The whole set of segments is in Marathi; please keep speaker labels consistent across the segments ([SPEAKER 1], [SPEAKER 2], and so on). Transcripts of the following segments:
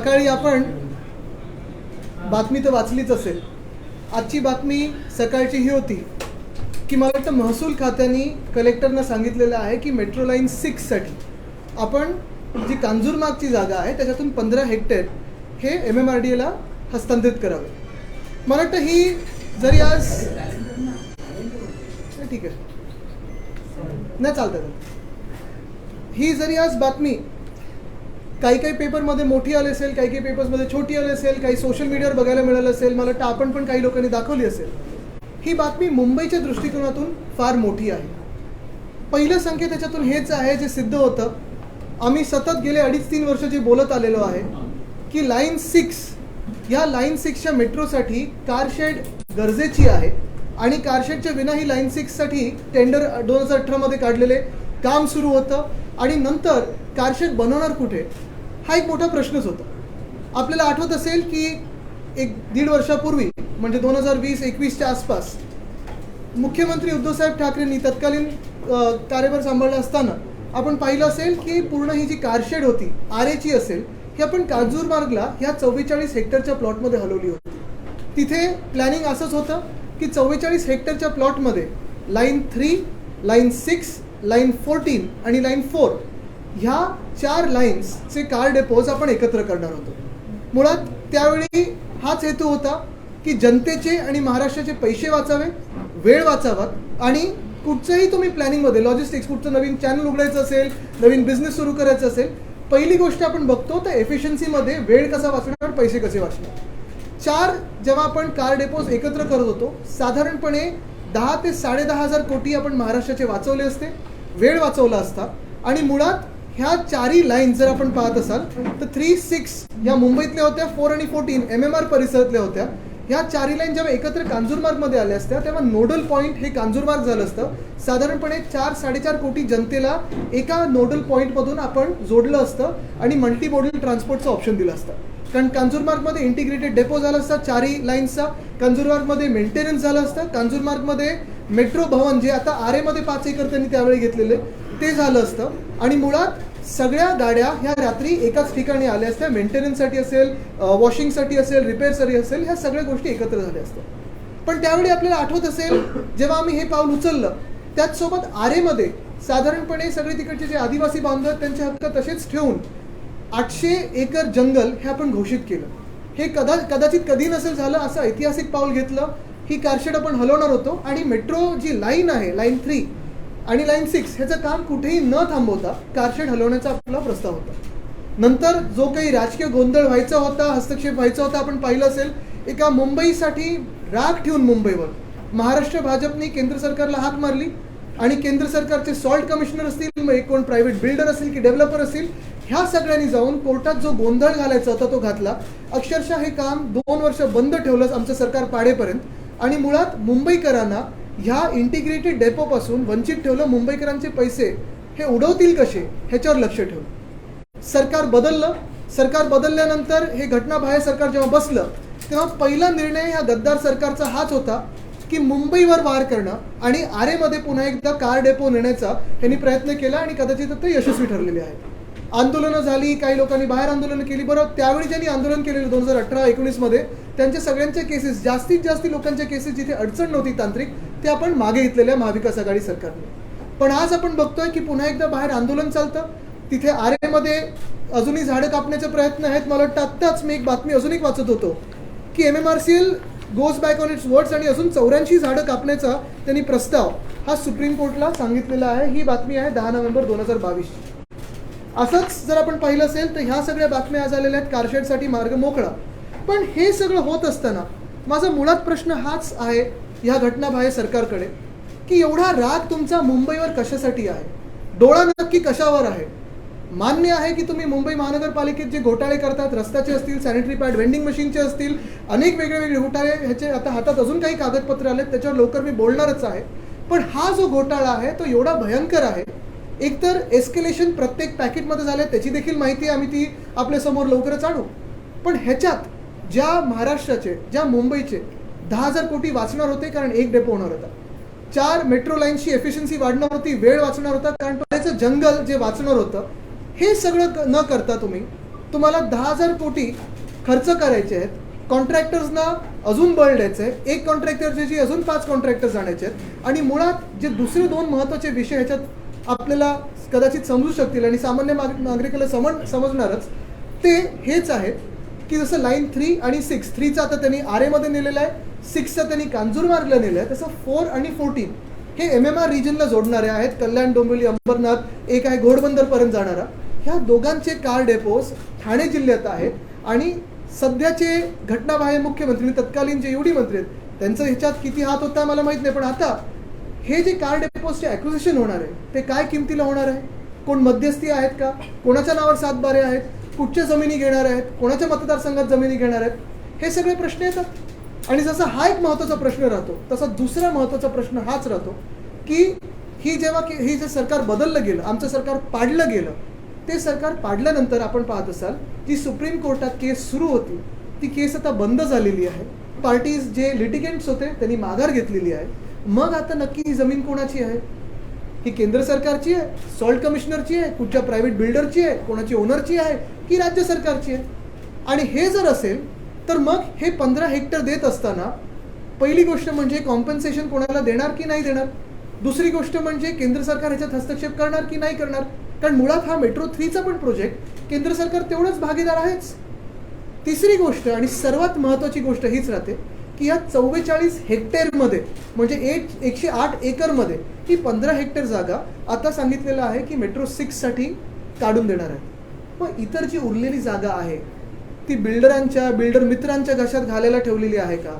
[SPEAKER 1] सकाळी आपण बातमी तर वाचलीच असेल. आजची बातमी सकाळची ही होती की मला वाटतं महसूल खात्याने कलेक्टरना सांगितलेलं आहे की मेट्रो लाईन 6साठी आपण जी कांजूरमार्गची जागा आहे त्याच्यातून 15 हेक्टर हे MMRDAला हस्तांतरित करावे. मला वाटतं ही जरी आज ठीक आहे नाही चालतं, ही जरी आज बातमी काही काही पेपरमध्ये मोठी आली असेल, काही काही पेपर्समध्ये छोटी आली असेल, काही सोशल मीडियावर बघायला मिळालं असेल, मला वाटतं आपण पण काही लोकांनी दाखवली असेल, ही बातमी मुंबईच्या दृष्टिकोनातून फार मोठी आहे. पहिलं संकेत त्याच्यातून हेच आहे जे सिद्ध होतं, आम्ही सतत गेले 2.5-3 वर्ष जे बोलत आलेलो आहे की लाईन 6 ह्या लाईन 6च्या मेट्रोसाठी कारशेड गरजेची आहे आणि कारशेडच्या विना ही लाईन 6साठी टेंडर 2018मध्ये काढलेले काम सुरू होतं आणि नंतर कारशेड बनवणार कुठे हा एक मोठा प्रश्नच होता. आपल्याला आठवत असेल की 1-1.5 वर्षापूर्वी म्हणजे 2020-21च्या आसपास मुख्यमंत्री उद्धवसाहेब ठाकरेंनी तत्कालीन कार्यभार सांभाळला असताना आपण पाहिलं असेल की पूर्ण ही जी कारशेड होती RAची असेल ही आपण कांजूरमार्गला ह्या 44 हेक्टरच्या प्लॉटमध्ये हलवली होती. तिथे प्लॅनिंग असंच होतं की 44 हेक्टरच्या प्लॉटमध्ये लाईन 3, लाईन 6, लाईन 14 आणि लाईन 4 ह्या 4 लाईन्सचे कार डेपोज आपण एकत्र करणार होतो. मुळात त्यावेळी हाच हेतू होता की जनतेचे आणि महाराष्ट्राचे पैसे वाचावे, वेळ वाचावात आणि कुठचंही तुम्ही प्लॅनिंगमध्ये लॉजिस्टिक्स कुठचं नवीन चॅनल उघडायचं असेल, नवीन बिझनेस सुरू करायचं असेल, पहिली गोष्ट आपण बघतो तर एफिशियन्सीमध्ये वेळ कसा वाचणार, पैसे कसे वाचणार. 4 जेव्हा आपण कार डेपोज एकत्र करत होतो साधारणपणे 10 ते 10.5 कोटी आपण महाराष्ट्राचे वाचवले असते, वेळ वाचवला असता. आणि मुळात ह्या 4ही लाईन जर आपण पाहत असाल तर 3-6 ह्या मुंबईतल्या होत्या, 4 आणि 14 MMR परिसरातल्या होत्या. ह्या 4ही लाईन जेव्हा एकत्र कांजूरमार्गमध्ये आल्या असत्या तेव्हा नोडल पॉईंट हे कांजूरमार्ग झालं असतं. साधारणपणे 4-4.5 कोटी जनतेला एका नोडल पॉईंटमधून आपण जोडलं असतं आणि मल्टी मॉडल ट्रान्सपोर्टचं ऑप्शन दिलं असतं. कारण कांजूरमार्गमध्ये इंटिग्रेटेड डेपो झाला असता 4ही लाईन्सचा, कांजूरमार्गमध्ये मेंटेनन्स झालं असतं, कांजूरमार्गमध्ये मेट्रो भवन जे आता RAमध्ये 5 एकर त्यांनी त्यावेळी घेतलेले ते झालं असतं आणि मुळात सगळ्या गाड्या ह्या रात्री एकाच ठिकाणी आल्या असत्या. मेंटेनन्ससाठी असेल, वॉशिंगसाठी असेल, रिपेअरसाठी असेल, ह्या सगळ्या गोष्टी एकत्र झाल्या असत्या. पण त्यावेळी आपल्याला आठवत असेल जेव्हा आम्ही हे पाऊल उचललं त्याचसोबत RAमध्ये साधारणपणे सगळे तिकडचे जे आदिवासी बांधव आहेत त्यांचे हक्क तसेच ठेवून 800 एकर जंगल हे आपण घोषित केलं. हे कदाचित कधी नसेल झालं, असं ऐतिहासिक पाऊल घेतलं. ही कारशेड आपण हलवणार होतो आणि मेट्रो जी लाईन आहे लाईन 3 आणि लाईन 6 ह्याचं काम कुठेही न थांबवता कारशेड हलवण्याचा आपला प्रस्ताव होता. नंतर जो काही राजकीय गोंधळ व्हायचा होता, हस्तक्षेप व्हायचा होता, आपण पाहिलं असेल एका मुंबईसाठी राग ठेवून मुंबईवर महाराष्ट्र भाजपने केंद्र सरकारला हाक मारली आणि केंद्र सरकारचे सॉल्ट कमिशनर असतील, मग कोण प्रायव्हेट बिल्डर असेल की डेव्हलपर असेल, ह्या सगळ्यांनी जाऊन कोर्टात जो गोंधळ घालायचा होता तो घातला. अक्षरशः हे काम 2 वर्ष बंद ठेवलं आमचं सरकार पाडेपर्यंत आणि मुळात मुंबईकरांना ह्या इंटिग्रेटेड डेपोपासून वंचित ठेवलं. मुंबईकरांचे पैसे हे उडवतील कसे ह्याच्यावर लक्ष ठेवलं. सरकार बदललं. सरकार बदलल्यानंतर हे घटनाबाह्य सरकार जेव्हा बसलं तेव्हा पहिला निर्णय ह्या गद्दार सरकारचा हाच होता की मुंबईवर वार करणं आणि RAमध्ये पुन्हा एकदा कार डेपो नेण्याचा त्यांनी प्रयत्न केला आणि कदाचित ते यशस्वी ठरलेले आहे. आंदोलनं झाली, काही लोकांनी बाहेर आंदोलनं केली. बरं, त्यावेळी ज्यांनी आंदोलन केलेलं 2018-19मध्ये त्यांच्या सगळ्यांच्या केसेस, जास्तीत जास्त लोकांच्या केसेस जिथे अडचण नव्हती तांत्रिक, ते आपण मागे घेतलेल्या महाविकास आघाडी सरकारने. पण आज आपण बघतोय की पुन्हा एकदा बाहेर आंदोलन चालतं. तिथे RAमध्ये अजूनही झाडं कापण्याचे प्रयत्न आहेत. मला वाटतं आत्ताच मी एक बातमी अजून एक वाचत होतो की MMRCL goes back on it's words आणि अजून 84 झाडं कापण्याचा त्यांनी प्रस्ताव हा सुप्रीम कोर्टला सांगितलेला आहे. ही बातमी आहे 10 नोव्हेंबर 2022. असंच जर आपण पाहिलं असेल तर ह्या सगळ्या बातम्या झालेल्या आहेत कारशेडसाठी मार्ग मोकळा. पण हे सगळं होत असताना माझा मुळात प्रश्न हाच आहे ह्या घटनाबाह्य सरकारकडे की एवढा राग तुमचा मुंबईवर कशासाठी आहे? डोळा नक्की कशावर आहे? मान्य आहे की तुम्ही मुंबई महानगरपालिकेत जे घोटाळे करतात, रस्त्याचे असतील, सॅनिटरी पॅड वेंडिंग मशीनचे असतील, अनेक वेगळे घोटाळे, ह्याचे आता हातात अजून काही कागदपत्र आलेत, त्याच्यावर लवकर मी बोलणारच आहे. पण हा जो घोटाळा आहे तो एवढा भयंकर आहे. एकतर एस्केलेशन प्रत्येक पॅकेटमध्ये झाले त्याची देखील माहिती आम्ही ती आपल्यासमोर लवकरच आणू. पण ह्याच्यात ज्या महाराष्ट्राचे, ज्या मुंबईचे 10,000 कोटी वाचणार होते कारण एक डेपो होणार होता, 4 मेट्रो लाईन्सची एफिशियन्सी वाढणार होती, वेळ वाचणार होता कारण त्याचं जंगल जे वाचणार होतं, हे सगळं न करता तुम्ही तुम्हाला 10,000 कोटी खर्च करायचे आहेत, कॉन्ट्रॅक्टर्सना अजून बळ द्यायचं आहे, एक कॉन्ट्रॅक्टरची अजून 5 कॉन्ट्रॅक्टर्स आणायचे आहेत, आणि मुळात जे दुसरे 2 महत्त्वाचे विषय ह्याच्यात आपल्याला कदाचित समजू शकतील आणि सामान्य नागरिकाला समजणारच, ते हेच आहेत की जसं लाईन 3 आणि 6, 3चा आता त्यांनी आरेमध्ये नेलेलं आहे, 6चा त्यांनी कांजूरमार्गला नेलं आहे, तसं 4 आणि 14 हे MMR रिजनला जोडणारे आहेत. कल्याण, डोंबिवली, अंबरनाथ, एक आहे घोडबंदरपर्यंत जाणारा. ह्या दोघांचे कार डेपोज ठाणे जिल्ह्यात आहेत, आणि सध्याचे घटनाबाह्य मुख्यमंत्री, तत्कालीन जे UD मंत्री आहेत, त्यांचं ह्याच्यात किती हात होता मला माहीत नाही, पण आता हे जे कार डेपोजचे ॲक्विजिशन होणार आहे ते काय किमतीला होणार आहे, कोण मध्यस्थी आहेत का, कोणाच्या नावावर 7 बारे आहेत, कुठच्या जमिनी घेणार आहेत, कोणाच्या मतदारसंघात जमिनी घेणार आहेत, हे सगळे प्रश्न येतात. आणि जसा हा एक महत्त्वाचा प्रश्न राहतो, तसा दुसरा महत्त्वाचा प्रश्न हाच राहतो की ही जे सरकार बदललं गेलं, आमचं सरकार पाडलं गेलं, ते सरकार पाडल्यानंतर आपण पाहत असाल जी सुप्रीम कोर्टात केस सुरू होती ती केस आता बंद झालेली आहे. पार्टीज जे लिटिगेंट्स होते त्यांनी माघार घेतलेली आहे. मग आता नक्की ही जमीन कोणाची आहे? ही केंद्र सरकारची आहे, सॉल्ट कमिशनरची आहे, कुठच्या प्रायव्हेट बिल्डरची आहे, कोणाची ओनरची आहे, की राज्य सरकारची आहे? आणि हे जर असेल तर मग हे 15 हेक्टर देत असताना पहिली गोष्ट म्हणजे कॉम्पन्सेशन कोणाला देणार की नाही देणार, दुसरी गोष्ट म्हणजे केंद्र सरकार ह्याच्यात हस्तक्षेप करणार की नाही करणार, कारण मुळात हा मेट्रो 3चा पण प्रोजेक्ट केंद्र सरकार तेवढंच भागीदार आहेच. तिसरी गोष्ट आणि सर्वात महत्त्वाची गोष्ट हीच राहते की या 44 हेक्टरमध्ये म्हणजे 108 एकरमध्ये ही 15 हेक्टर जागा आता सांगितलेलं आहे की मेट्रो 6साठी काढून देणार आहे. मग इतर जी उरलेली जागा आहे ती बिल्डर मित्रांच्या घशात घालायला ठेवलेली आहे का,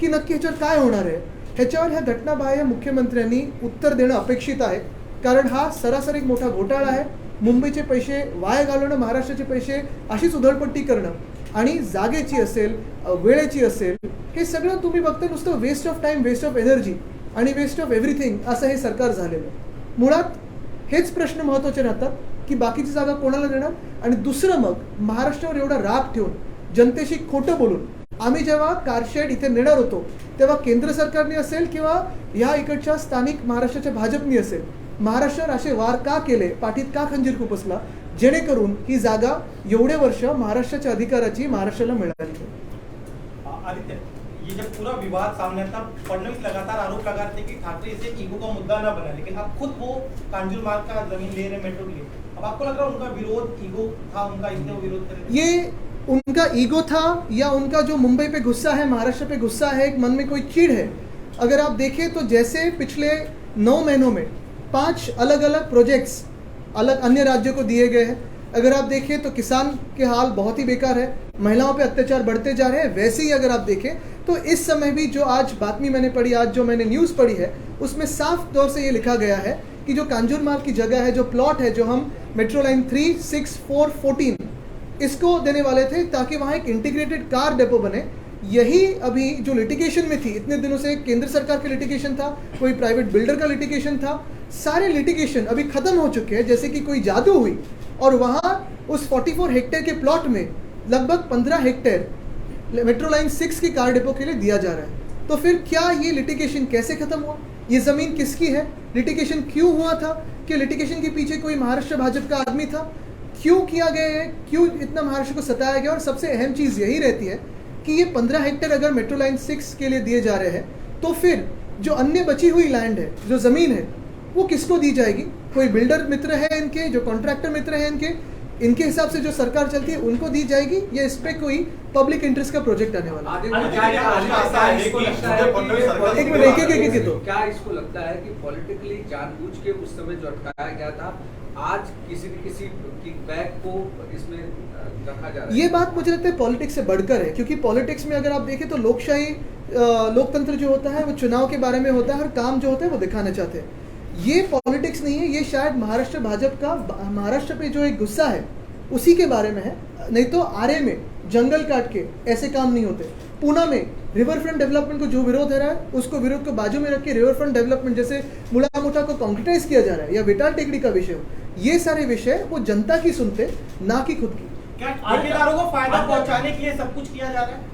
[SPEAKER 1] की नक्की ह्याच्यावर काय होणार आहे? ह्याच्यावर ह्या घटनाबाह्य मुख्यमंत्र्यांनी उत्तर देणं अपेक्षित आहे, कारण हा सरासरी एक मोठा घोटाळा आहे. मुंबईचे पैसे वाया घालवणं, महाराष्ट्राचे पैसे अशीच उधळपट्टी करणं, आणि जागेची असेल, वेळेची असेल, हे सगळं तुम्ही बघता नुसतं waste of time, waste of energy आणि वेस्ट ऑफ एव्हरीथिंग असं हे सरकार झालेलं. मुळात हेच प्रश्न महत्त्वाचे राहतात की बाकीची जागा कोणाला देणार. आणि दुसरं, मग महाराष्ट्रावर एवढा राग ठेवून, जनतेशी खोटं बोलून आम्ही जेव्हा कारशेड इथे नेणार होतो तेव्हा केंद्र सरकारने असेल किंवा ह्या इकडच्या स्थानिक महाराष्ट्राच्या भाजपनी असेल, महाराष्ट्रावर असे वार का केले, पाठीत का खंजीर खुपसला, जेणेकरून ही जागा एवढे वर्ष महाराष्ट्राच्या अधिकाराची महाराष्ट्राला मिळाली.
[SPEAKER 2] आदित्य, ये जब पूरा विवाद सामने आता, फडणवीस लगातार आरोप लगा रहे थे कि ठाकरे इसे ईगो का मुद्दा ना बना, लेकिन अब खुद वो कांजूर मार्ग का जमीन ले रहे, मेट्रो के लिए. अब आपको लग रहा है उनका विरोध ईगो था, उनका इसलिए वो विरोध कर रहे थे?
[SPEAKER 1] ये उनका ईगो था या उनका जो मुंबई पे गुस्सा है, महाराष्ट्र पे गुस्सा है, एक मन में कोई चीड़ है? अगर आप देखें तो जैसे पिछले 9 महीनों में 5 अलग अलग प्रोजेक्ट्स अलग अन्य राज्यों को दिए गए हैं. अगर आप देखें तो किसान के हाल बहुत ही बेकार है, महिलाओं पे अत्याचार बढ़ते जा रहे हैं. वैसे ही अगर आप देखें तो इस समय भी जो आज बातमी मैंने पढ़ी, आज जो मैंने न्यूज़ पढ़ी है, उसमें साफ तौर से ये लिखा गया है कि जो कांजूर मार्ग की जगह है, जो प्लॉट है, जो हम मेट्रो लाइन 3, 6, 4, 14 इसको देने वाले थे ताकि वहाँ एक इंटीग्रेटेड कार डेपो बने. यही अभी जो लिटिगेशन में थी, इतने दिनों से केंद्र सरकार का लिटिगेशन था, कोई प्राइवेट बिल्डर का लिटिगेशन था, सारे लिटिगेशन अभी खत्म हो चुके हैं, जैसे कि कोई जादू हुई. और वहाँ उस 44 हेक्टेयर के प्लॉट में लगभग 15 हेक्टेयर मेट्रो लाइन 6 की कार डिपो के लिए दिया जा रहा है. तो फिर क्या ये लिटिगेशन कैसे खत्म हुआ, ये ज़मीन किसकी है, लिटिगेशन क्यों हुआ था, कि लिटिगेशन के पीछे कोई महाराष्ट्र भाजपा का आदमी था, क्यों किया गया है, क्यों इतना महाराष्ट्र को सताया गया? और सबसे अहम चीज़ यही रहती है कि ये 15 हेक्टेयर अगर मेट्रो लाइन 6 के लिए दिए जा रहे हैं तो फिर जो अन्य बची हुई लैंड है, जो ज़मीन है, वो किसको दी जाएगी? कोई बिल्डर मित्र है इनके, जो कॉन्ट्रैक्टर मित्र हैं इनके हिसाब से जो सरकार चलती है उनको दी जाएगी, या इस पे कोई पब्लिक इंटरेस्ट का प्रोजेक्ट आने वाला है? एक मिनट, एक तो
[SPEAKER 3] क्या इसको लगता है कि पॉलिटिकली जानबूझ के उस समय जो अटकाया गया था, आज किसी न किसी की बैक को इसमें रखा जा रहा है?
[SPEAKER 1] ये बात मुझे लगता है पॉलिटिक्स से बढ़कर है, क्योंकि पॉलिटिक्स में अगर आप देखें तो लोकशाही, लोकतंत्र जो होता है वो चुनाव के बारे में होता है, हर काम जो होता है वो दिखाना चाहते हैं. ये पॉलिटिक्स नहीं है, ये शायद महाराष्ट्र भाजपा का महाराष्ट्र पे जो एक गुस्सा है उसी के बारे में है. नहीं तो आरे में जंगल काट के ऐसे काम नहीं होते. पूना में रिवर फ्रंट डेवलपमेंट को जो विरोध है रहा है, उसको विरोध को बाजू में रख के रिवर फ्रंट डेवलपमेंट जैसे मुला मोटा को कॉन्क्रिटाइज किया जा रहा है, या विटाल टेकड़ी का विषय हो, ये सारे विषय वो जनता की सुनते, ना कि खुद की.
[SPEAKER 2] क्या ठेकेदारों को फायदा पहुंचाने के लिए सब कुछ किया जा रहा है?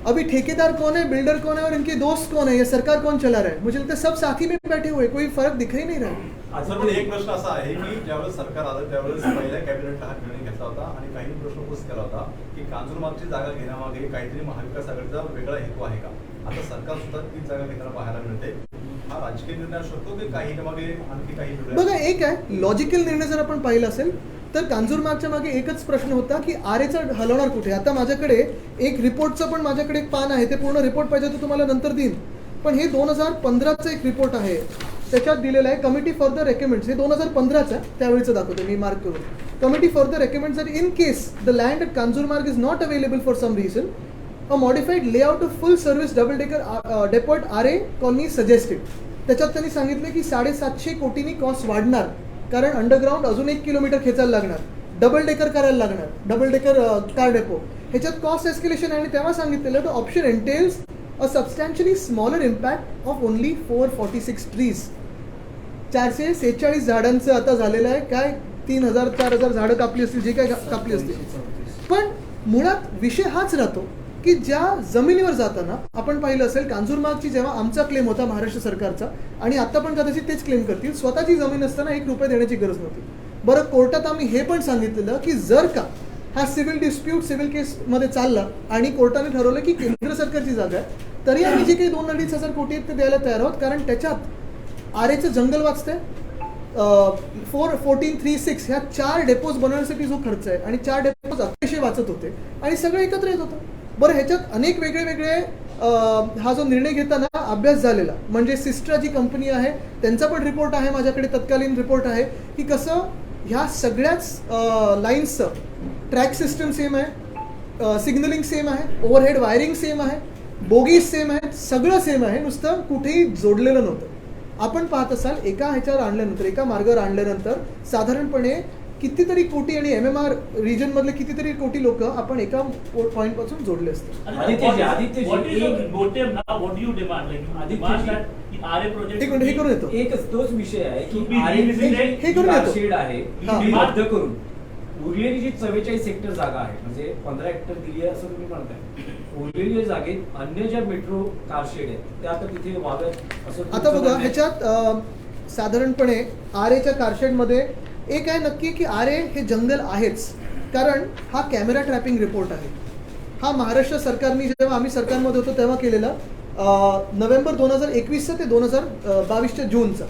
[SPEAKER 1] अभी ठेकेदार कौन है, बिल्डर कौन है और इनके दोस्त कौन है, या सरकार कौन चला रहा है? मुझे लगता है सब साथी में बैठे हुए, कोई फर्क दिख ही नहीं रहा है.
[SPEAKER 4] सर पण एक प्रश्न असा आहे की ज्यावेळेस सरकार आलं त्यावेळेस पहिल्या कॅबिनेटला हा निर्णय घेतला होता आणि काही प्रश्न पोस्ट केला होता की कांजूरमार्गची जागा घेण्यामागे काहीतरी महाविकास आघाडीचा वेगळा हेतू आहे का? आता सरकार सुद्धा तीच जागा घेताना पाहायला मिळते. हा राजकीय निर्णय असू शकतो की काही मागे आणखी काही
[SPEAKER 1] बघा, एक आहे लॉजिकल निर्णय जर आपण पाहिला असेल तर कांजूरमार्गच्या मागे एकच प्रश्न होता की आरेचा हलवणार कुठे. आता माझ्याकडे एक रिपोर्टचं पण माझ्याकडे एक पान आहे, ते पूर्ण रिपोर्ट पाहिजे तर तुम्हाला नंतर देईन. पण हे 2015चं एक रिपोर्ट आहे, त्याच्यात दिलेलं आहे कमिटी फॉर द रेकमेंड्स. हे 2015चं आहे, त्यावेळीचं दाखवतो मी मार्क करून. Committee for the recommends that in case the land at Kanjurmarg is not available for some reason a modified layout of full service double decker depot at Aarey Colony suggested. त्याच्यात त्यांनी सांगितलं की 750 कोटींनी कॉस्ट वाढणार, कारण अंडरग्राऊंड अजून 1 किलोमीटर खेचायला लागणार, डबल डेकर करायला लागणार, डबल डेकर कार डेपो. ह्याच्यात कॉस्ट एस्केलेशन आहे आणि तेव्हा सांगितलेलं the option एंटेल्स a substantially smaller impact of only 446 trees. 446 झाडांचं आता झालेलं आहे काय, 3000-4000 झाडं कापली असतील, जे काय कापली असतील. पण मुळात विषय हाच राहतो की ज्या जमिनीवर जाताना आपण पाहिलं असेल कांजूरमार्गची जेव्हा आमचा क्लेम होता महाराष्ट्र सरकारचा, आणि आता पण कदाचित तेच क्लेम करतील, स्वतःची जमीन असताना 1 रुपया देण्याची गरज नव्हती. बरं, कोर्टात आम्ही हे पण सांगितलेलं की जर का हा सिव्हिल डिस्प्यूट सिव्हिल केसमध्ये चालला आणि कोर्टाने ठरवलं की केंद्र सरकारची जागा आहे, तरी आम्ही जे काही 2-2.5 हजार कोटी आहेत ते द्यायला तयार आहोत, कारण त्याच्यात आरेचं जंगल वाचतंय, 1436 ह्या 4 डेपोज बनवण्यासाठी जो खर्च आहे, आणि 4 डेपोज अतिशय वाचत होते आणि सगळं एकत्र येत होतं. बरं, ह्याच्यात अनेक वेगळे हा जो निर्णय घेताना अभ्यास झालेला, म्हणजे सिस्ट्रा जी कंपनी आहे त्यांचा पण रिपोर्ट आहे माझ्याकडे, तत्कालीन रिपोर्ट आहे की कसं ह्या सगळ्याच लाईन्सचं ट्रॅक सिस्टम सेम आहे, सिग्नलिंग सेम आहे, ओव्हरहेड वायरिंग सेम आहे, बोगीज सेम आहेत, सगळं सेम आहे, नुसतं कुठेही जोडलेलं नव्हतं. आपण पाहत असाल एका ह्याच्यावर आणल्यानंतर, एका मार्गावर आणल्यानंतर साधारणपणे कितीतरी कोटी आणि MMR रिजन मधले कितीतरी कोटी लोक आपण एका पॉइंट पासून जोडले असते. हे करून येतो,
[SPEAKER 5] एकच तोच विषय आहे की
[SPEAKER 1] हे करून येतो
[SPEAKER 5] शेड आहे बाध्य करून उरलेली जी 44 हेक्टर जागा आहे, म्हणजे 15 हेक्टर दिली आहे असं तुम्ही म्हणताय, उरलेल्या जागेत अन्य ज्या मेट्रो कार शेड आहेत त्या आता तिथे व्हाव्यात असं.
[SPEAKER 1] आता बघा, ह्याच्यात साधारणपणे आरेच्या कारशेडमध्ये एक आहे नक्की की आरे हे जंगल आहेच, कारण हा कॅमेरा ट्रॅपिंग रिपोर्ट आहे. हा महाराष्ट्र सरकारने जेव्हा आम्ही सरकारमध्ये होतो तेव्हा केलेला, नोव्हेंबर 2021 ते 2022 जूनचा.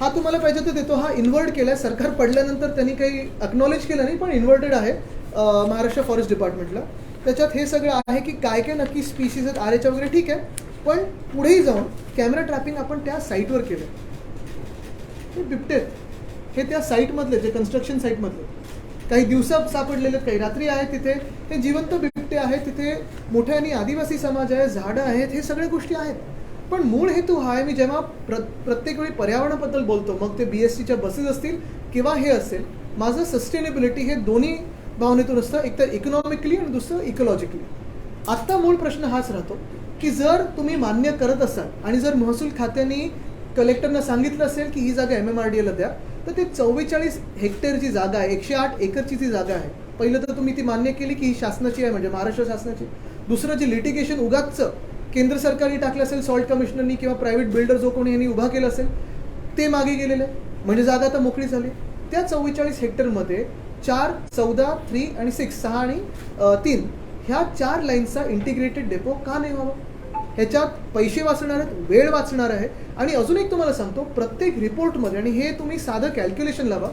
[SPEAKER 1] हा तुम्हाला पाहिजे तर देतो. हा इन्व्हर्ट केला आहे, सरकार पडल्यानंतर त्यांनी काही अक्नॉलेज केलं नाही, पण इन्व्हर्टेड आहे महाराष्ट्र फॉरेस्ट डिपार्टमेंटला. त्याच्यात हे सगळं आहे की काय काय नक्की स्पीशीज आहेत आरेच्या वगैरे, ठीक आहे. पण पुढेही जाऊन कॅमेरा ट्रॅपिंग आपण त्या साईटवर केलं. हे बिबटेत हे त्या साईटमधले, जे कन्स्ट्रक्शन साईटमधले काही दिवसात सापडलेले, काही रात्री आहेत तिथे, हे जिवंत बिबटे आहेत तिथे, मोठ्या आणि आदिवासी समाज आहे, झाडं आहेत, हे सगळ्या गोष्टी आहेत. पण मूळ हेतू हा आहे, मी जेव्हा प्रत्येक वेळी पर्यावरणाबद्दल बोलतो, मग ते BSTच्या बसेस असतील किंवा हे असेल, माझं सस्टेनेबिलिटी हे दोन्ही भावनेतून असतं, एक तर इकॉनॉमिकली आणि दुसरं इकोलॉजिकली. आत्ता मूळ प्रश्न हाच राहतो की जर तुम्ही मान्य करत असाल आणि जर महसूल खात्याने कलेक्टरना सांगितलं असेल की ही जागा MMRDAला द्या, तर ते 44 हेक्टरची जागा आहे, 108 एकरची ती जागा आहे. पहिलं तर तुम्ही ती मान्य केली की ही शासनाची आहे, म्हणजे महाराष्ट्र शासनाची. दुसरं जे लिटिगेशन उगाचचं केंद्र सरकारने टाकलं असेल, सॉल्ट कमिशनरनी किंवा प्रायव्हेट बिल्डर जो कोणी यांनी उभा केलं असेल, ते मागे गेलेलं आहे, म्हणजे जागा आता मोकळी झाली. त्या 44 हेक्टरमध्ये 4, 14, 3 आणि 6, 6 आणि 3 ह्या 4 लाईन्सचा इंटिग्रेटेड डेपो का नाही व्हावा? ह्याच्यात पैसे वाचणार आहेत, वेळ वाचणार आहे. आणि अजून एक तुम्हाला सांगतो, प्रत्येक रिपोर्टमध्ये, आणि हे तुम्ही साधं कॅल्क्युलेशन लावा,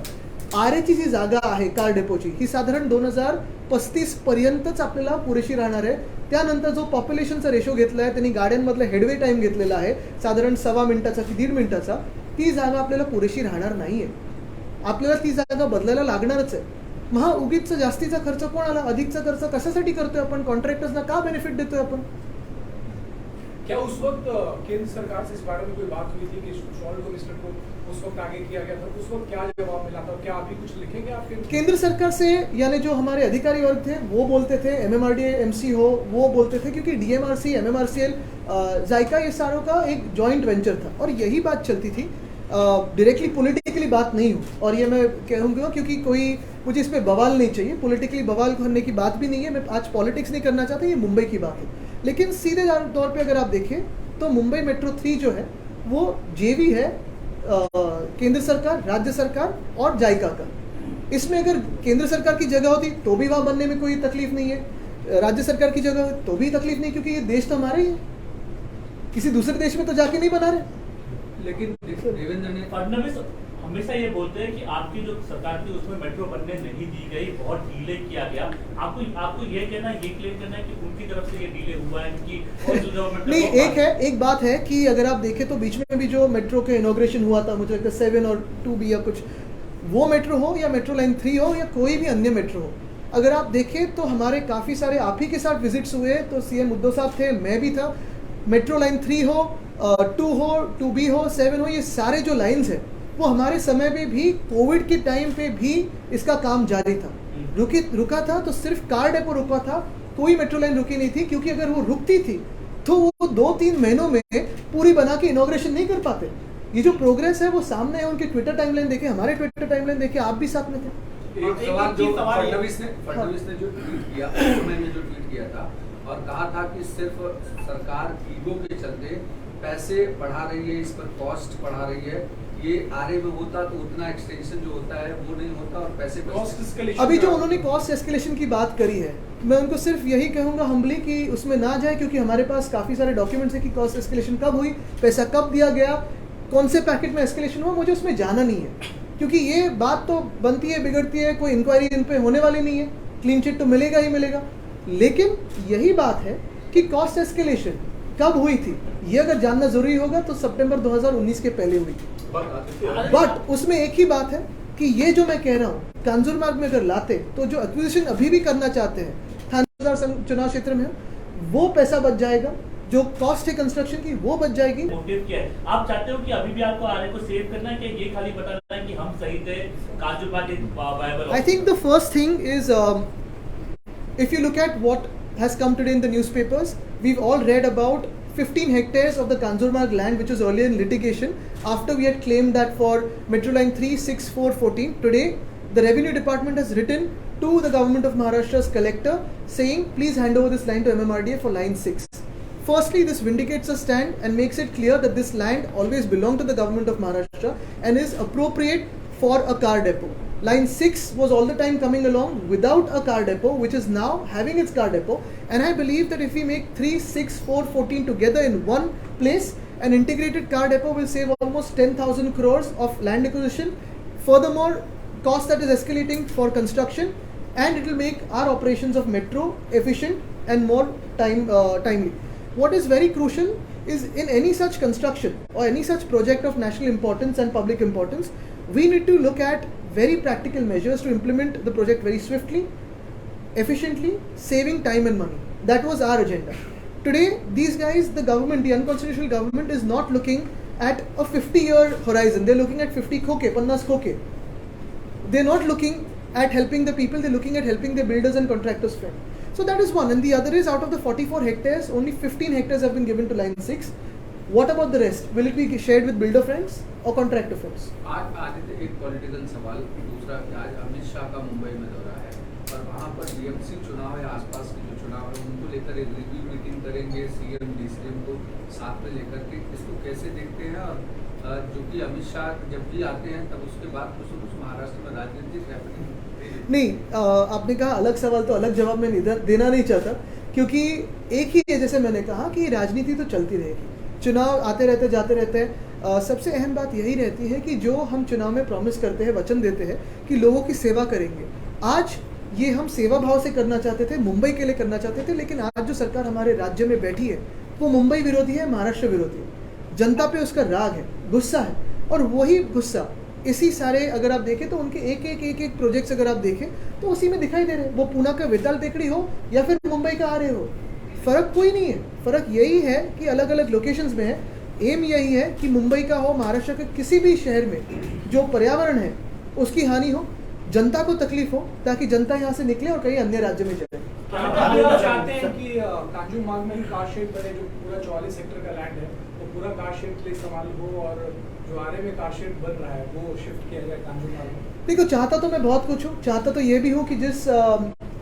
[SPEAKER 1] आरेची जी जागा आहे कार डेपोची, ही साधारण 2035 पर्यंतच आपल्याला पुरेशी राहणार आहे. त्यानंतर जो पॉप्युलेशनचा रेशो घेतला आहे, त्यांनी गाड्यांमधला हेडवे टाईम घेतलेला आहे साधारण 1.25 मिनिटाचा की 1.5 मिनिटाचा, ती जागा आपल्याला पुरेशी राहणार नाही आहे. आपल्याला ती जागा बदलायला लागणारच आहे. मग हा उगीचचा जास्तीचा खर्च कोणाला, अधिकचा खर्च कशासाठी करतोय आपण? कॉन्ट्रॅक्टर्सना का बेनिफिट देतोय आपण?
[SPEAKER 6] क्या उस वक्त केंद्र सरकार से इस बारे में कोई बात हुई थी कि सॉल्ट कमिश्नर को उस वक्त आगे किया गया था? उस वक्त क्या जवाब मिला था? क्या अभी कुछ लिखेंगे आप?
[SPEAKER 1] केंद्र सरकार से यानी जो हमारे अधिकारी वर्ग थे वो बोलते थे, MMRDA MC हो वो बोलते थे, क्योंकि DMRC MMRCL जायका ये सारों का एक जॉइंट वेंचर था और यही बात चलती थी. डायरेक्टली पॉलिटिकली बात नहीं हो, और ये मैं कहूँगा क्योंकि कोई मुझे इस पर बवाल नहीं चाहिए, पॉलिटिकली बवाल करने की बात भी नहीं है. मैं आज पॉलिटिक्स नहीं करना चाहता, ये मुंबई की बात है. लेकिन सीधे तौर पे अगर आप देखें तो मुंबई मेट्रो 3 जो है वो JV है केंद्र सरकार, राज्य सरकार और जायका का। इसमें अगर केंद्र सरकार की जगह होती तो भी वहाँ बनने में कोई तकलीफ नहीं है, राज्य सरकार की जगह हो तो भी तकलीफ नहीं, क्योंकि ये देश तो हमारा ही है, किसी दूसरे देश में तो जाके नहीं बना रहे।
[SPEAKER 3] लेकिन देवेंद्र ने
[SPEAKER 7] फडणवीस हमेशा ये बोलते हैं कि आपकी जो सरकार थी उसमें मेट्रो बनने नहीं दी गई, बहुत डिले किया गया। आपको ये कहना है, ये क्लेम करना है कि उनकी तरफ से ये डिले हुआ है कि
[SPEAKER 1] नहीं, एक बात है कि अगर आप देखें तो बीच में भी जो मेट्रो के इनॉग्रेशन हुआ था, मुझे लगता है 7 और 2B या कुछ, वो मेट्रो हो या मेट्रो लाइन 3 हो या कोई भी अन्य मेट्रो हो, अगर आप देखें तो हमारे काफ़ी सारे आप ही के साथ विजिट्स हुए, तो CM उद्धव साहब थे, मैं भी था। मेट्रो लाइन 3 हो, 2 हो, 2B हो, 7 हो, ये सारे जो लाइन्स हैं वो हमारे समय में भी, कोविड के टाइम पे भी इसका काम जारी था। रुका था तो सिर्फ कार डेपो रुका था, कोई मेट्रो लाइन रुकी नहीं थी, क्योंकि अगर वो रुकती थी तो वो 2-3 महीनों में पूरी बना के इनॉग्रेशन नहीं कर पाते। ये जो प्रोग्रेस है वो सामने है, उनके ट्विटर टाइमलाइन देखे, हमारे ट्विटर टाइमलाइन देखे, आप भी साथ में थे।
[SPEAKER 3] एक सवाल जो फडणवीस ने जो ट्वीट किया, उस समय में जो ट्वीट किया था और कहा था कि सिर्फ सरकार ईगो के चलते पैसे बढ़ा रही है, इस पर कॉस्ट बढ़ा रही है, ये आरए में होता तो उतना एक्सटेंशन जो होता है वो नहीं होता और पैसे
[SPEAKER 6] कॉस्ट एस्केलेशन।
[SPEAKER 1] अभी जो उन्होंने कॉस्ट एस्केलेशन की बात करी है, मैं उनको सिर्फ यही कहूंगा हम्बली कि उसमें ना जाए, क्योंकि हमारे पास काफ़ी सारे डॉक्यूमेंट्स है कि कॉस्ट एस्केलेशन कब हुई, पैसा कब दिया गया, कौन से पैकेट में एस्केलेशन हुआ, मुझे उसमें जाना नहीं है, क्योंकि ये बात तो बनती है बिगड़ती है, कोई इंक्वायरी इन पे होने वाली नहीं है, क्लीन चिट तो मिलेगा ही मिलेगा। लेकिन यही बात है कि कॉस्ट एस्केलेशन कब हुई थी, ये अगर जानना जरूरी होगा तो सितंबर 2019 के पहले हुई थी। बट उसमें एक ही बात है कि ये जो मैं कह रहा हूँ, कांजूरमार्ग में अगर लाते तो जो एक्विजिशन अभी भी करना चाहते हैं थाना चुनाव क्षेत्र में, वो पैसा बच जाएगा, जो कॉस्ट है कंस्ट्रक्शन की वो बच जाएगी।
[SPEAKER 7] मोटिव क्या है? आप चाहते हो कि अभी भी आपको आरए को सेव करना है, कि ये खाली बताना है कि हम सही थे, कांजूरमार्ग एक viable?
[SPEAKER 1] I think the first thing is, if you look at what has come today in the newspapers, we've all read about 15 hectares of the Kanjurmarg land which was earlier in litigation after we had claimed that for Metro Line 3, 6, 4, 14. Today, the Revenue Department has written to the Government of Maharashtra's collector saying, please hand over this land to MMRDA for Line 6. Firstly, this vindicates a stand and makes it clear that this land always belonged to the Government of Maharashtra and is appropriate for a car depot. Line 6 was all the time coming along without a car depot, which is now having its car depot. And I believe that if we make 3, 6, 4, 14 together in one place, an integrated car depot will save almost 10,000 crores of land acquisition. Furthermore, cost that is escalating for construction, and it will make our operations of metro efficient and more timely. What is very crucial is in any such construction or any such project of national importance and public importance, we need to look at very practical measures to implement the project very swiftly, efficiently, saving time and money. That was our agenda. Today, these guys, the government, the unconstitutional government is not looking at a 50-year horizon. They're looking at 50 khoke, 50 khoke. They're not looking at helping the people, they're looking at helping their builders and contractors friend. So that is one. And the other is, out of the 44 hectares, only 15 hectares have been given to Line 6. What about the rest? Will it be shared with builder friends or contractor friends?
[SPEAKER 3] आज एक पॉलिटिकल सवाल, दूसरा आज अमित शाह का मुंबई में दौरा है और वहाँ पर BMC चुनाव है, आसपास के जो चुनाव है उनको लेकर एक रिव्यू मीटिंग करेंगे CM DCM को साथ में लेकर के। इसको कैसे देखते हैं? और जो कि अमित शाह जब भी आते हैं तब उसके बाद कुछ महाराष्ट्र में राजनीतिक हैपनिंग
[SPEAKER 1] नहीं, आपने कहा अलग सवाल तो अलग जवाब मैं देना नहीं चाहता, क्योंकि एक ही है, जैसे मैंने कहा कि राजनीति तो चलती रहेगी, चुनाव आते रहते जाते रहते हैं। सबसे अहम बात यही रहती है कि जो हम चुनाव में प्रॉमिस करते हैं, वचन देते हैं कि लोगों की सेवा करेंगे, आज ये हम सेवा भाव से करना चाहते थे, मुंबई के लिए करना चाहते थे, लेकिन आज जो सरकार हमारे राज्य में बैठी है वो मुंबई विरोधी है, महाराष्ट्र विरोधी है। जनता पे उसका राग है, गुस्सा है, और वही गुस्सा इसी सारे अगर आप देखें तो उनके एक प्रोजेक्ट्स अगर आप देखें तो उसी में दिखाई दे रहे हैं। वो पूना का वेताल टेकड़ी हो या फिर मुंबई का आरे हो, फ़र्क कोई नहीं है। फ़र्क यही है कि अलग अलग लोकेशंस में है। एम यही है कि मुंबई का हो, महाराष्ट्र के किसी भी शहर में जो पर्यावरण है उसकी हानि हो, जनता को तकलीफ हो, ताकि जनता यहाँ से निकले और कहीं अन्य राज्य में जाए।
[SPEAKER 6] आप चाहते हैं कि कांजूरमार्ग में ही कार शेड बने, जो पूरा 44 हेक्टेयर का लैंड है वो पूरा कार शेड के लिए इस्तेमाल हो, और जो आरे में कार शेड बन रहा है वो शिफ्ट किया जाए कांजूरमार्ग में?
[SPEAKER 1] देखो, चाहता तो मैं बहुत कुछ हूँ। चाहता तो ये भी हूँ कि जिस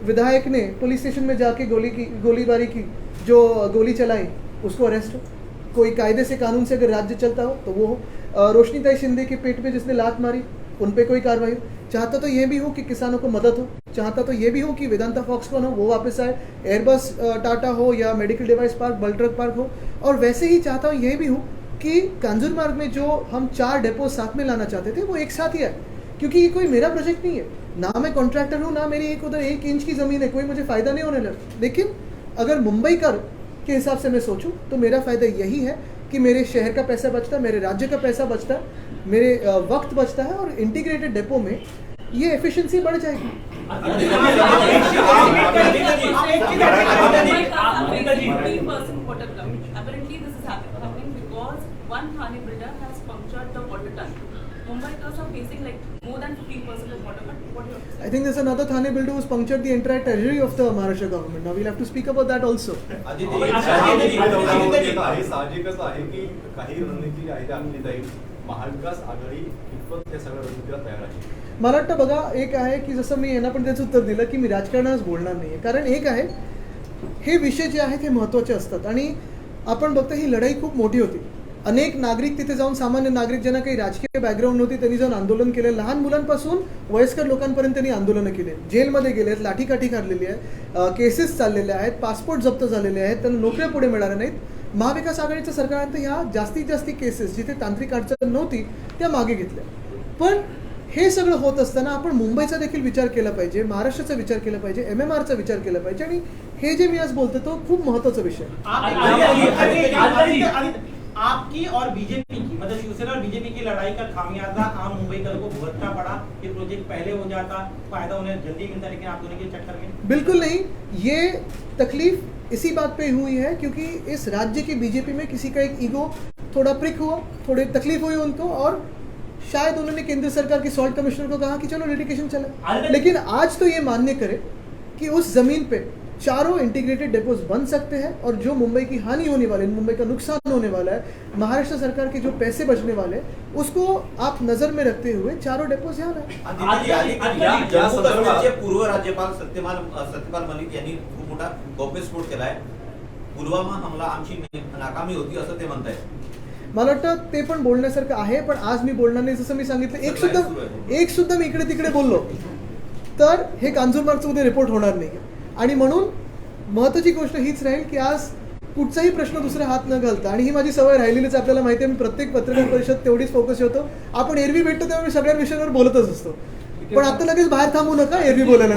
[SPEAKER 1] विधायक ने पुलिस स्टेशन में जाके गोलीबारी की, जो गोली चलाई, उसको अरेस्ट हो। कोई कायदे से कानून से अगर राज्य चलता हो तो वो हो। रोशनीताई शिंदे के पेट पे जिसने लात मारी उन पे कोई कार्रवाई हो। चाहता तो ये भी हूँ कि किसानों को मदद हो, चाहता तो ये भी हूँ कि वेदांता फॉक्सकॉन हो वो वापस आए, एयरबस टाटा हो या मेडिकल डिवाइस पार्क बल ट्रक पार्क हो, और वैसे ही चाहता हूँ ये भी हूँ कि कांजूरमार्ग में जो हम 4 डेपो साथ में लाना चाहते थे वो एक साथ ही आए, क्योंकि ये कोई मेरा प्रोजेक्ट नहीं है, ना मैं कॉन्ट्रैक्टर हूँ, ना मेरी एक उधर 1 इंच की ज़मीन है, कोई मुझे फ़ायदा नहीं होने लगा। लेकिन अगर मुंबई कर के हिसाब से मैं सोचूं तो मेरा फ़ायदा यही है कि मेरे शहर का पैसा बचता है, मेरे राज्य का पैसा बचता है, मेरे वक्त बचता है, और इंटीग्रेटेड डेपो में ये एफिशिएंसी बढ़ जाएगी।
[SPEAKER 8] Apparently this is happening because one Thane builder has punctured the water tank. Mumbaikars are facing like more than 15% of water cut. What do you say?
[SPEAKER 1] I think there's another Thane builder who's punctured the entire treasury of the Maharashtra government. Now we'll have to speak about that also.
[SPEAKER 4] हे साहजिकच आहे की काही रणनीती आहे त्या आखली जाईल. महाविकास आघाडी कितपत त्या सगळ्या रणनीतीला तयार आहे?
[SPEAKER 1] मला वाटतं बघा, एक आहे की जसं मी यांना पण त्याचं उत्तर दिलं की मी राजकारणास बोलणार नाही आहे, कारण एक आहे हे विषय जे आहेत हे महत्त्वाचे असतात आणि आपण बघता ही लढाई खूप मोठी होती. अनेक नागरिक तिथे जाऊन, सामान्य नागरिक ज्यांना काही राजकीय बॅकग्राऊंड नव्हती त्यांनी जाऊन आंदोलन केले, लहान मुलांपासून वयस्कर लोकांपर्यंत त्यांनी आंदोलनं केली, जेलमध्ये गेले आहेत, लाठीकाठी काढलेली आहे, केसेस चाललेल्या आहेत, पासपोर्ट जप्त झालेले आहेत, त्यांना नोकऱ्या पुढे मिळाल्या नाहीत. महाविकास आघाडीचं सरकारनं ह्या जास्तीत जास्त केसेस जिथे तांत्रिक अडचण नव्हती त्या मागे घेतल्या. पण हे सगळं होत असताना आपण मुंबईचा देखील विचार केला पाहिजे, महाराष्ट्राचा विचार केला पाहिजे, MMRचा विचार केला पाहिजे, आणि हे जे मी आज बोलतो तो खूप महत्त्वाचा विषय आहे.
[SPEAKER 2] आपकी और बीजेपी की, मतलब शिवसेना और बीजेपी की लड़ाई का खामियाजा आम मुंबईकर को भुगतना पड़ा. ये प्रोजेक्ट पहले हो जाता, फायदा उन्हें जल्दी मिलता, लेकिन आप दोनों के चक्कर में
[SPEAKER 1] बिल्कुल नहीं. ये तकलीफ इसी बात पे हुई है क्योंकि इस राज्य की बीजेपी में किसी का एक ईगो थोड़ा प्रिक हुआ, थोड़ी तकलीफ हुई उनको, और शायद उन्होंने केंद्र सरकार की सॉल्ट कमिश्नर को कहा कि चलो लिटिगेशन चला. लेकिन आज तो ये मान्य करें कि उस जमीन पे 4 इंटीग्रेटेड डेपोज बन सकते हैं, और जो मुंबई की हानि होने वाली है, मुंबई का नुकसान होने वाला है, महाराष्ट्र सरकार के जो पैसे बचने वाले हैं, उसको आप नजर में रखते हुए 4 डेपोज यहाँ लाए.
[SPEAKER 9] जम्मू काश्मीरचे पूर्व राज्यपाल सत्यपाल मलिक यांनी खूप मोठा गौप्यस्फोट केलाय. पुलवामा हमला आमची नाकामी होती असं ते म्हणतायत.
[SPEAKER 1] मला वाटतं ते पण बोलण्यासारखं आहे, पण आज मी बोलणार नाही. जसं मी सांगितलं, एक सुद्धा मी इकडे तिकडे बोललो तर हे कांजूरमार्गचं उद्या रिपोर्ट होणार नाही. आणि म्हणून महत्त्वाची गोष्ट हीच राहील की आज कुठचाही प्रश्न दुसरा हात न घालता, आणि ही माझी सवय राहिलेलीच, आपल्याला माहिती आहे, मी प्रत्येक पत्रकार परिषद तेवढीच फोकस होतो. आपण एरवी भेटतो तेव्हा मी सगळ्या विषयांवर बोलतच असतो, पण आता लगेच बाहेर थांबू नका एरवी बोलायला.